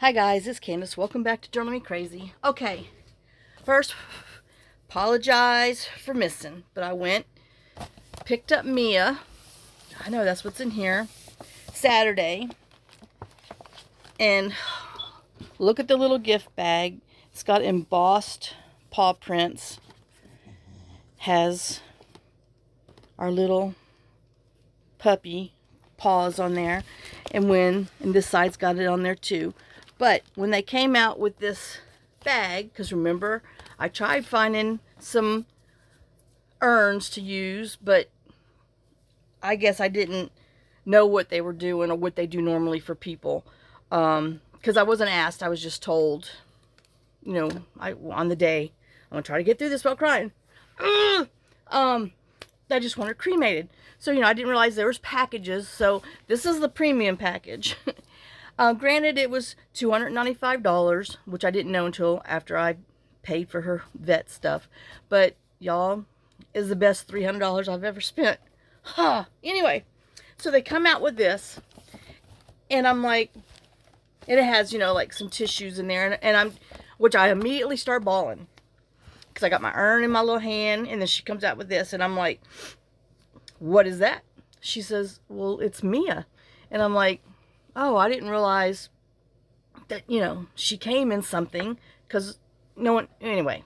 Hi guys, it's Candace. Welcome back to Journal Me Crazy. Okay, first, apologize for missing, but I went, picked up Mia. I know that's what's in here. Saturday. And look at the little gift bag. It's got embossed paw prints. Has our little puppy paws on there. And this side's got it on there too. But when they came out with this bag, because remember, I tried finding some urns to use, but I guess I didn't know what they were doing or what they do normally for people. Because I wasn't asked, I was just told, you know, on the day, I'm going to try to get through this without crying. I just wanted cremated. So, I didn't realize there was packages. So, this is the premium package. Granted, it was $295, which I didn't know until after I paid for her vet stuff. But, y'all, is the best $300 I've ever spent. Anyway, so they come out with this. And I'm like, and it has, like some tissues in there. Which I immediately start bawling. Because I got my urn in my little hand. And then she comes out with this. And I'm like, what is that? She says, well, it's Mia. And I'm like, oh, I didn't realize that, she came in something, because no one, anyway.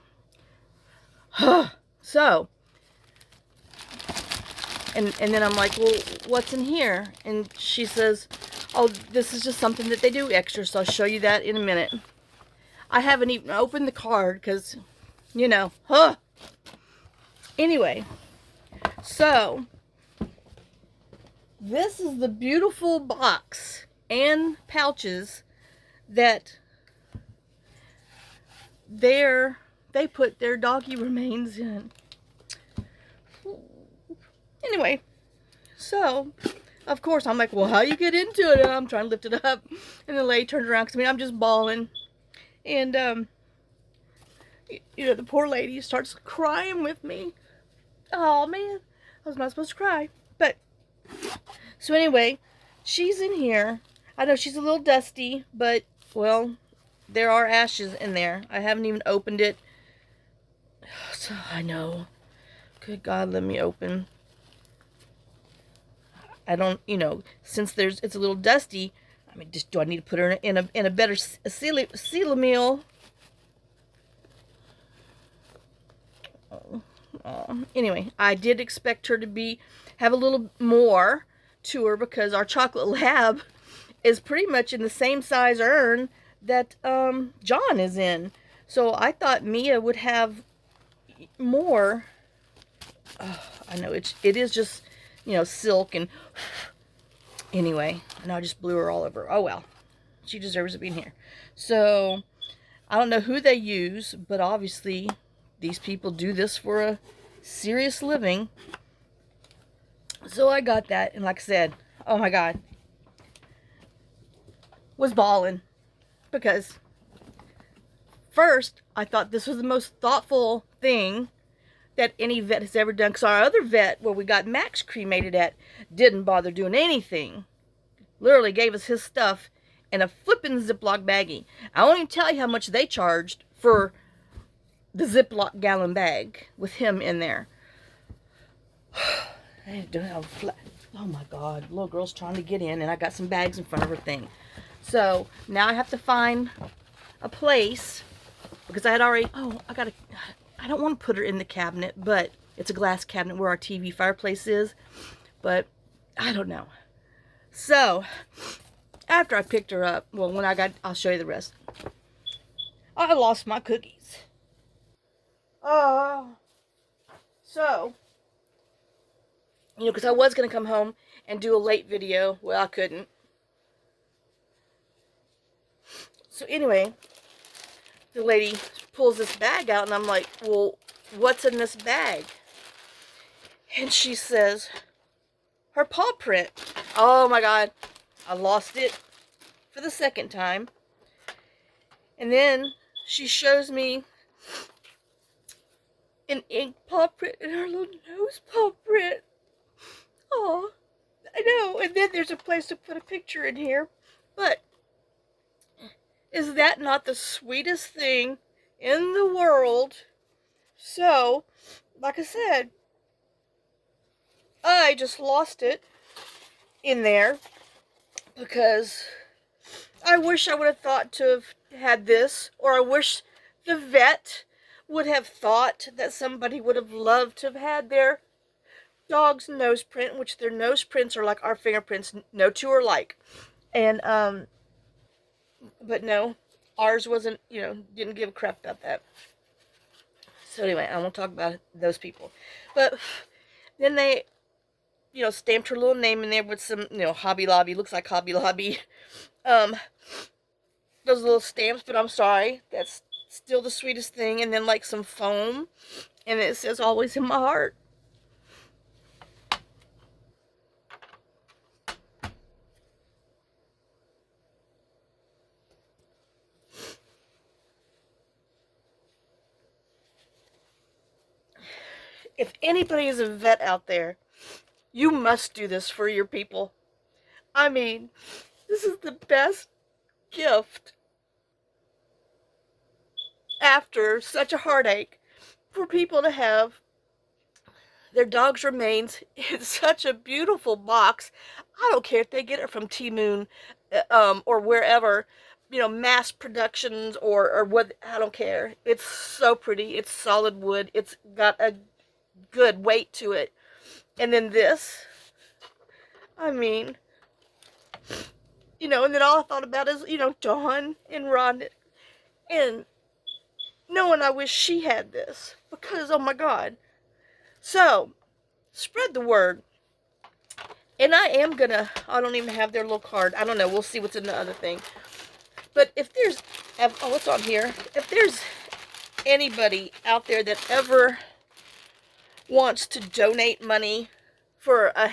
So, and then I'm like, well, what's in here? And she says, oh, this is just something that they do extra, so I'll show you that in a minute. I haven't even opened the card, because, Anyway, so, this is the beautiful box and pouches that they put their doggy remains in. Anyway, so of course I'm like, well, how you get into it? And I'm trying to lift it up, and the lady turned around, because I'm just bawling, and the poor lady starts crying with me. Oh man, I was not supposed to cry, but so anyway, she's in here. I know she's a little dusty, but, well, there are ashes in there. I haven't even opened it. So, I know. Good God, let me open. I don't, since it's a little dusty, I mean, do I need to put her in a better seal-a-meal? Anyway, I did expect her to have a little more to her, because our chocolate lab is pretty much in the same size urn that John is in. So I thought Mia would have more. I know it is just, silk, and anyway, and I just blew her all over. Oh well, she deserves to be in here. So I don't know who they use, but obviously these people do this for a serious living. So I got that, and like I said, oh my God, was bawling, because first I thought this was the most thoughtful thing that any vet has ever done, because our other vet, where we got Max cremated at, didn't bother doing anything. Literally gave us his stuff in a flippin' Ziploc baggie. I won't even tell you how much they charged for the Ziploc gallon bag with him in there. Oh my God, little girl's trying to get in, and I got some bags in front of her thing. So now I have to find a place, because I had already, I don't want to put her in the cabinet, but it's a glass cabinet where our TV fireplace is, but I don't know. So after I picked her up, well, I'll show you the rest. I lost my cookies. So, because I was going to come home and do a late video. Well, I couldn't. So anyway, the lady pulls this bag out, and I'm like, well, what's in this bag? And she says, her paw print. Oh my God, I lost it for the second time. And then she shows me an ink paw print and her little nose paw print. Oh, I know. And then there's a place to put a picture in here. But Is that not the sweetest thing in the world? So, like I said, I just lost it in there because I wish I would have thought to have had this, or I wish the vet would have thought that somebody would have loved to have had their dog's nose print, which their nose prints are like our fingerprints. No two are alike. And, but no, ours wasn't, didn't give a crap about that. So anyway, I won't talk about those people. But then they, stamped her little name in there with some, Hobby Lobby, looks like Hobby Lobby, those little stamps, but I'm sorry, that's still the sweetest thing. And then like some foam, and it says always in my heart. If anybody is a vet out there, you must do this for your people. I mean, this is the best gift after such a heartache for people to have their dog's remains in such a beautiful box. I don't care if they get it from T-Moon or wherever, mass productions or what, I don't care. It's so pretty. It's solid wood. It's got a good weight to it. And then this, I mean, and then all I thought about is, Dawn and Rhonda. And knowing I wish she had this. Because, oh my God. So, spread the word. And I am gonna, I don't even have their little card. I don't know. We'll see what's in the other thing. But if there's, oh, what's on here? If there's anybody out there that ever wants to donate money for a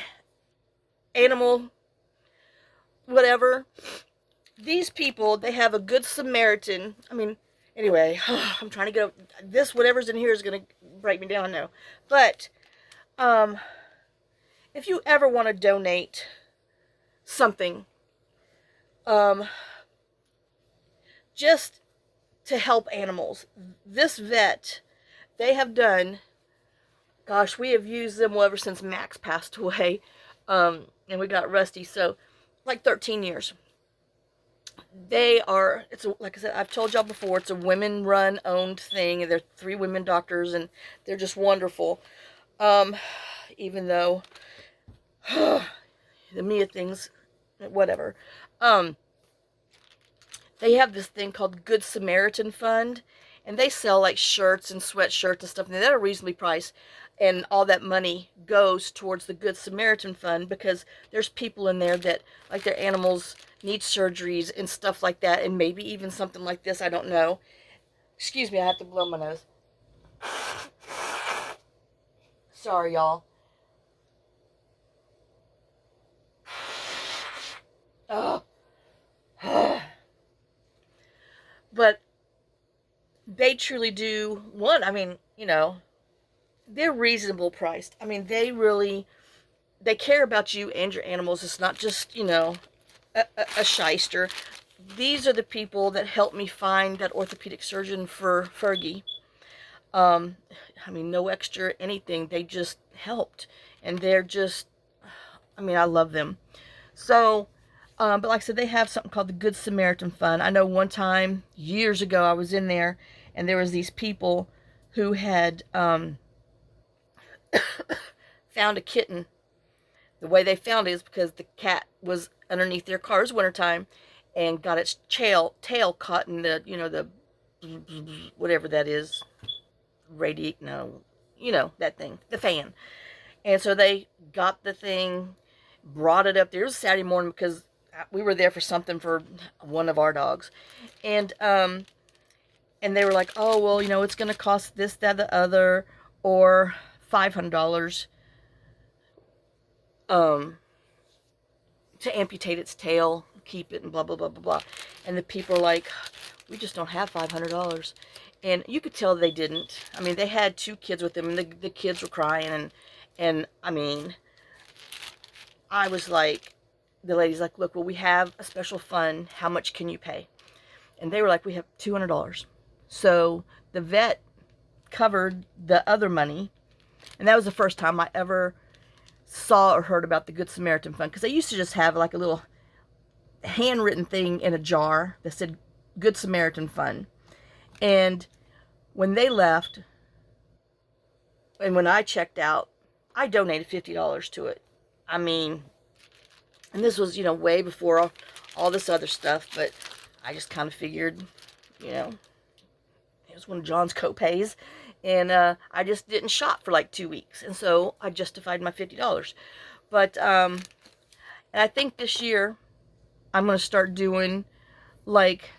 animal, whatever, these people, they have a Good Samaritan. I mean, anyway, I'm trying to get this, whatever's in here is going to break me down now. But, if you ever want to donate something, just to help animals, this vet, they have done, gosh, we have used them ever since Max passed away, and we got Rusty, so, like 13 years. They are, like I said, I've told y'all before, it's a women-run, owned thing, and they're 3 women doctors, and they're just wonderful. Even though, the Mia things, whatever. They have this thing called Good Samaritan Fund, and they sell, like, shirts and sweatshirts and stuff, and they're reasonably priced, and all that money goes towards the Good Samaritan Fund, because there's people in there that, like, their animals need surgeries and stuff like that, and maybe even something like this, I don't know. Excuse me, I have to blow my nose. Sorry, y'all. Oh. But they truly do, I mean, they're reasonable priced. I mean, they care about you and your animals. It's not just, a shyster. These are the people that helped me find that orthopedic surgeon for Fergie. I mean, no extra anything. They just helped. And they're just, I mean, I love them. So, but like I said, they have something called the Good Samaritan Fund. I know one time, years ago, I was in there, and there was these people who had found a kitten. The way they found it is because the cat was underneath their car. It was wintertime, and got its tail caught in the, the whatever that is, that thing, the fan. And so they got the thing, brought it up there. It was Saturday morning because we were there for something for one of our dogs. And they were like, oh, well, it's going to cost this, that, the other, or $500 to amputate its tail, keep it, and blah, blah, blah, blah, blah. And the people are like, we just don't have $500. And you could tell they didn't. I mean, they had 2 kids with them, and the kids were crying, and I mean, I was like, the lady's like, look, well, we have a special fund. How much can you pay? And they were like, we have $200. So the vet covered the other money. And that was the first time I ever saw or heard about the Good Samaritan Fund. Because they used to just have like a little handwritten thing in a jar that said Good Samaritan Fund. And when they left, and when I checked out, I donated $50 to it. I mean, and this was, way before all this other stuff, but I just kind of figured, it was one of John's co-pays, and I just didn't shop for like 2 weeks, and so I justified my $50. But, and I think this year, I'm going to start doing, like,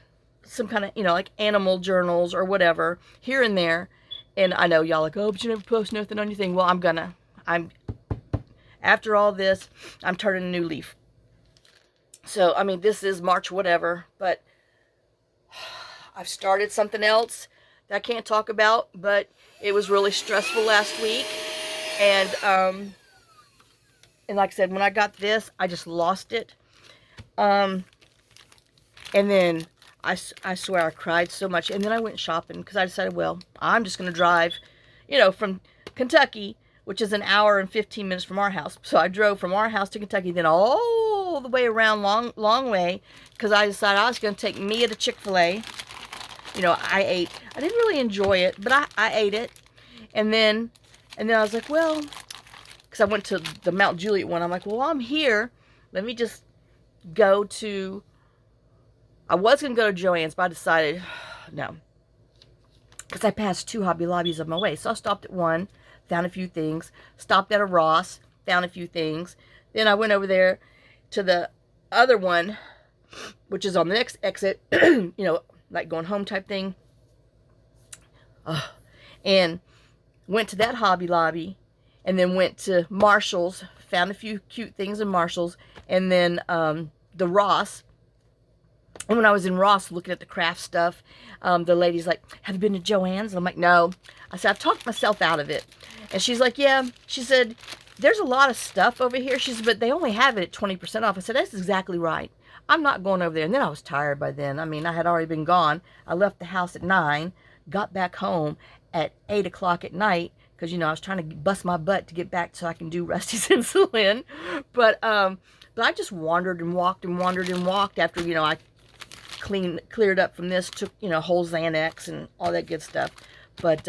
some kind of, like animal journals or whatever, here and there. And I know y'all like, oh, but you never post nothing on your thing. Well, after all this, I'm turning a new leaf. So, I mean, this is March whatever, but I've started something else that I can't talk about, but it was really stressful last week. And like I said, when I got this, I just lost it. And then I swear I cried so much. And then I went shopping because I decided, well, I'm just going to drive, from Kentucky, which is an hour and 15 minutes from our house. So I drove from our house to Kentucky, then all the way around, long way, because I decided I was going to take Mia to Chick-fil-A. I didn't really enjoy it, but I ate it. And then I was like, well, because I went to the Mount Juliet one. I'm like, well, I'm here. Let me just go to, I was going to go to Joann's, but I decided, no. Because I passed 2 Hobby Lobbies on my way. So I stopped at one, found a few things. Stopped at a Ross, found a few things. Then I went over there to the other one, which is on the next exit, like going home type thing. And went to that Hobby Lobby, and then went to Marshall's, found a few cute things in Marshall's, and then the Ross. And when I was in Ross looking at the craft stuff, the lady's like, have you been to Joann's? I'm like, no. I said, I've talked myself out of it. And she's like, yeah. She said, there's a lot of stuff over here. She said, but they only have it at 20% off. I said, that's exactly right. I'm not going over there. And then I was tired by then. I mean, I had already been gone. I left the house at 9, got back home at 8 o'clock at night, because, I was trying to bust my butt to get back so I can do Rusty's insulin. But I just wandered and walked and wandered and walked after, I cleared up from this, took, whole Xanax and all that good stuff. But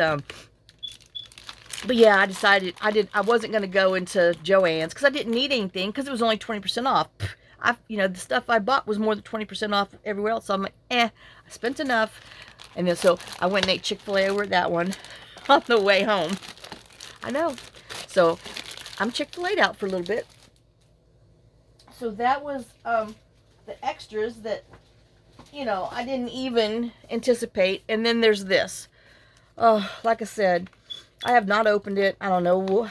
yeah, I decided I wasn't going to go into Joann's because I didn't need anything, because it was only 20% off. The stuff I bought was more than 20% off everywhere else. So I'm like, I spent enough. And then so I went and ate Chick-fil-A over at that one on the way home. I know. So I'm Chick-fil-A'd out for a little bit. So that was the extras that, I didn't even anticipate. And then there's this. Like I said, I have not opened it. I don't know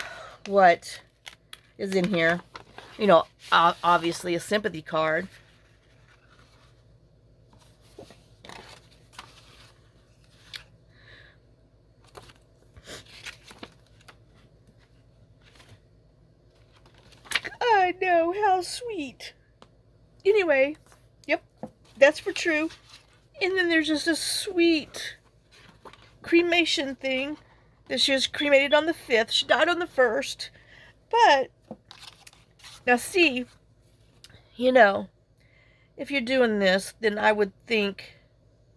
what is in here. Obviously a sympathy card. I know, how sweet. Anyway, yep, that's for True. And then there's just a sweet cremation thing that she was cremated on the 5th. She died on the 1st. But, now see, if you're doing this, then I would think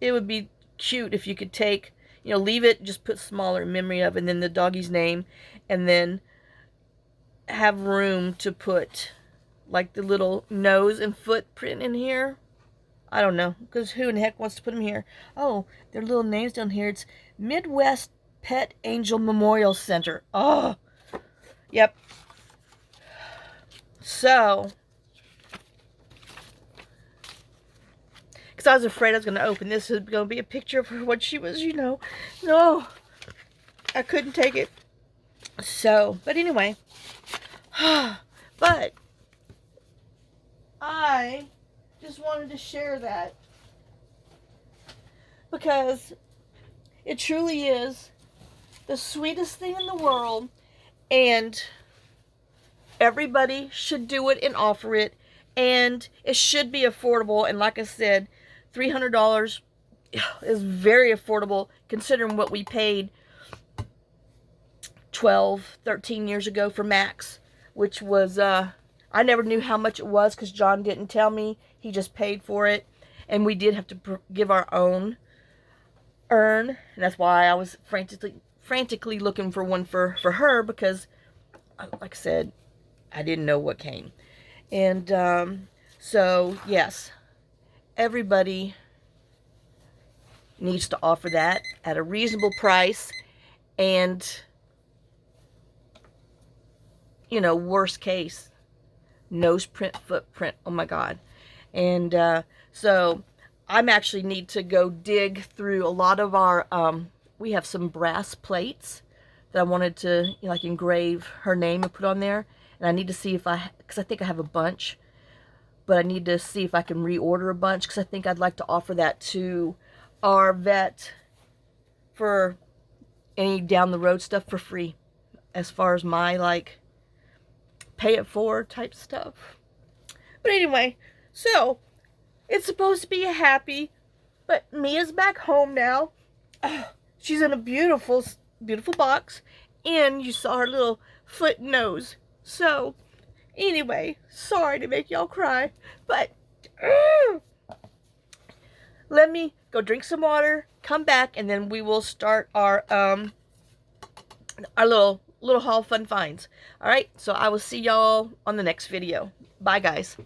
it would be cute if you could take, leave it, just put smaller memory of, and then the doggy's name, and then have room to put, like, the little nose and footprint in here. I don't know, because who in the heck wants to put them here? Oh, their little names down here. It's Midwest Pet Angel Memorial Center. Oh, yep. So, because I was afraid I was going to open this. It was going to be a picture of her when she was, No, I couldn't take it. So, but anyway. But I just wanted to share that, because it truly is the sweetest thing in the world, and everybody should do it and offer it, and it should be affordable. And like I said, $300 is very affordable considering what we paid 12, 13 years ago for Max, which was, I never knew how much it was because John didn't tell me. He just paid for it. And we did have to give our own urn. And that's why I was frantically looking for one for her because, like I said, I didn't know what came. And so, yes, everybody needs to offer that at a reasonable price. And, you know, worst case, nose print, footprint. Oh my God. And so I'm actually need to go dig through a lot of our, we have some brass plates that I wanted to, you know, like engrave her name and put on there. And I need to see if because I think I have a bunch, but I need to see if I can reorder a bunch because I think I'd like to offer that to our vet for any down the road stuff for free, as far as my, like, pay it forward type stuff. But anyway, so it's supposed to be a happy, but Mia's back home now. She's in a beautiful, beautiful box, and you saw her little foot and nose. So anyway, sorry to make y'all cry, but let me go drink some water, come back, and then we will start our little haul fun finds. All right, so I will see y'all on the next video. Bye, guys.